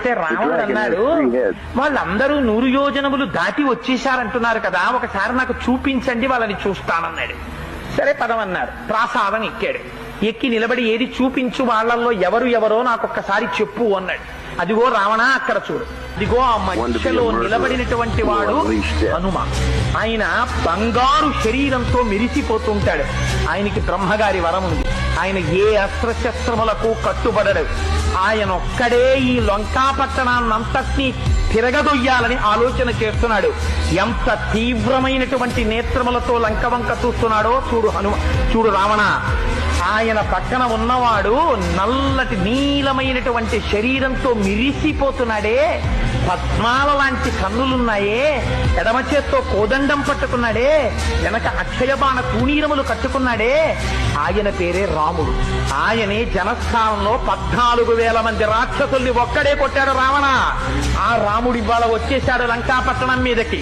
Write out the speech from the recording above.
చెప్తే రావణుడు అన్నాడు, వాళ్ళందరూ 100 యోజనములు దాటి వచ్చేశారంటున్నారు కదా, ఒకసారి నాకు చూపించండి, వాళ్ళని చూస్తానన్నాడు. సరే పదమన్నారు. ప్రాసాదం ఎక్కాడు. ఎక్కి నిలబడి ఏది చూపించు, వాళ్ళల్లో ఎవరో నాకొక్కసారి చెప్పు అన్నాడు. అదిగో రావణ అక్కడ చూడు, అదిగో ఆ మధ్యలో నిలబడినటువంటి వాడు హనుమ. ఆయన బంగారు శరీరంతో మెరిసిపోతుంటాడు. ఆయనకి బ్రహ్మగారి వరం ఉంది. ఆయన ఏ అస్త్రశస్త్రములకు కట్టుబడడు. ఆయన ఒక్కడే ఈ లంకాపట్టణాన్నంతటినీ తిరగదొయ్యాలని ఆలోచన చేస్తున్నాడు. ఎంత తీవ్రమైనటువంటి నేత్రములతో లంక వంక చూస్తున్నాడో చూడు రావణ. ఆయన పక్కన ఉన్నవాడు నల్లటి నీలమైనటువంటి శరీరంతో మిరిసిపోతున్నాడే, పద్మాల లాంటి కన్నులున్నాయే, ఎడమ చేత్తో కోదండం పట్టుకున్నాడే, వెనక అక్షయబాణ తూణీరములు కట్టుకున్నాడే, ఆయన పేరే రాముడు. ఆయనే జనస్థానంలో 14,000 మంది రాక్షసుల్ని ఒక్కడే కొట్టాడు రావణ. ఆ రాముడి ఇవాళ వచ్చేశాడు లంకాపట్టణం మీదకి.